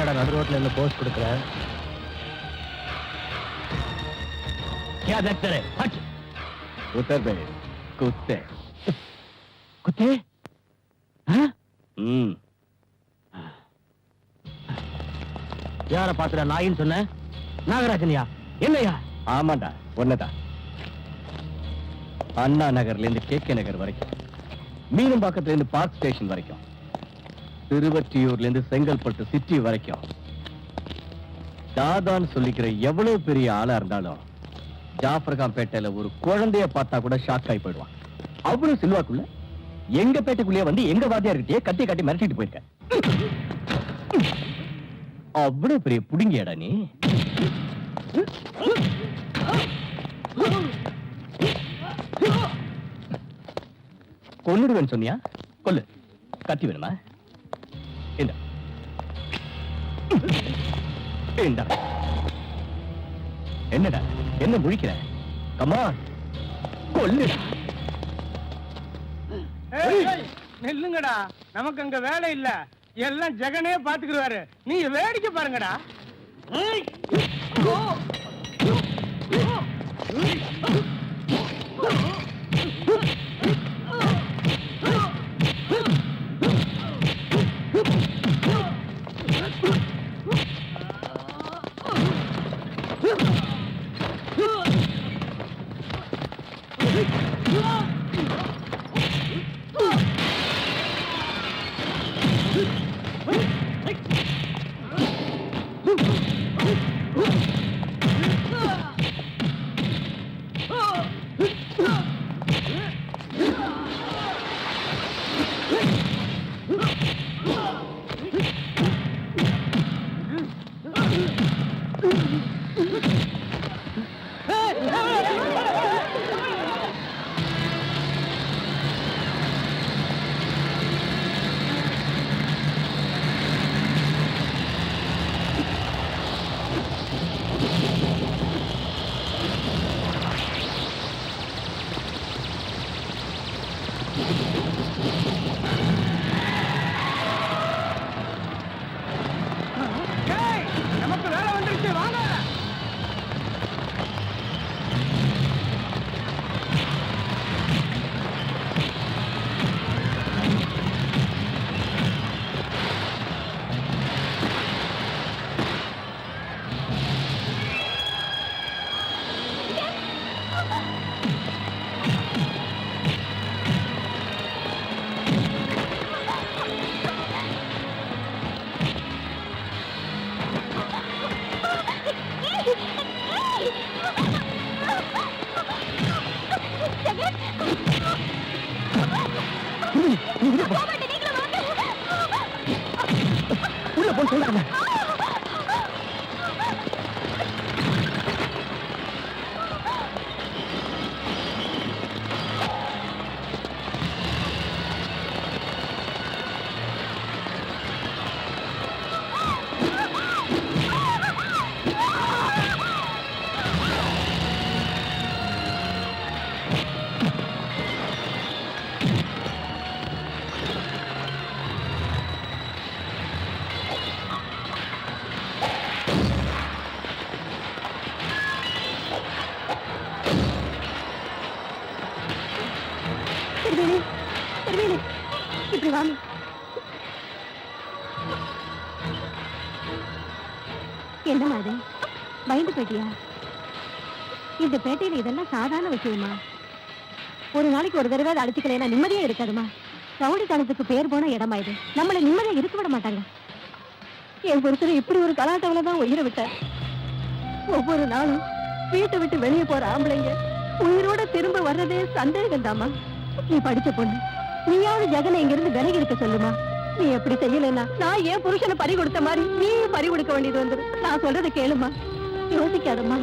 என்னடா நடு ரோட்ல இருந்து போஸ்ட் கொடுக்குற? क्या देखते रहे? हट! उतर बे कुत्ते कुत्ते யார பாத்துற நாயின்னு சொன்ன? நாகராஜனியா? என்னையா? ஆமாண்டா, ஒன்னதான். அண்ணா நகர்ல இருந்து கேகே நகர் வரைக்கும், மீனம்பாக்கத்துல இருந்து பார்க் ஸ்டேஷன் வரைக்கும், திருவற்றியூர்ல இருந்து செங்கல்பட்டு சிட்டி வரைக்கும் தாதான்னு சொல்லிக்கிற எவ்வளவு பெரிய ஆளா இருந்தாலும் ஜாஃபர்கான் பேட்டையில ஒரு குழந்தைய பார்த்தா கூட ஷாக் ஆகி போயிடுவான். அவ்வளவு செல்வாக்குள்ள எங்க பேட்டைக்குள்ளேயே வந்து எங்க வாத்தியார்கிட்டயே கட்டி கட்டி மிரட்டிட்டு போயிருக்க. அவ்வளவு பெரிய புடுங்கியடா நீ. கொன்னுடுவேன்னு சொன்னியா? கொல்லு. கத்தி வேணுமா? என்னடா என்ன முழிக்கிற? கமான் கொல்லுடா. நெல்லுங்கடா, நமக்கு அங்க வேலை இல்ல, எல்லாம் ஜெகனே பாத்துக்குவாரு. நீங்க வேடிக்கை பாருங்கடா. என்னமா அது? பயந்து போயிட்டியா? இந்த பேட்டையில இதெல்லாம் சாதாரண விஷயமா? ஒரு நாளைக்கு ஒரு தடவை அடிச்சுக்கலைன்னா நிம்மதியா இருக்காதுமா. ரவுடித்தனத்துக்கு பேர் போன இடமா இது. நம்மளை நிம்மதியா இருக்க விட மாட்டாங்க. என் புருஷன் இப்படி ஒரு கலாட்டவுல தான் உயிரை விட்டார். ஒவ்வொரு நாளும் வீட்டை விட்டு வெளியே போற ஆம்பளைங்க உயிரோட திரும்ப வர்றதே சந்தேகம் தாமா. நீ படிச்ச பொண்ணு, நீயாவது ஜெகனை இங்கிருந்து விலகி இருக்க சொல்லுமா. நீ எப்படி செய்யலன்னா நான் ஏன் புருஷனை பறி கொடுத்த மாதிரி நீ பறி கொடுக்க வேண்டியது வந்துடும். நான் சொல்றதை கேளுமா, யோசிக்காதம்மா.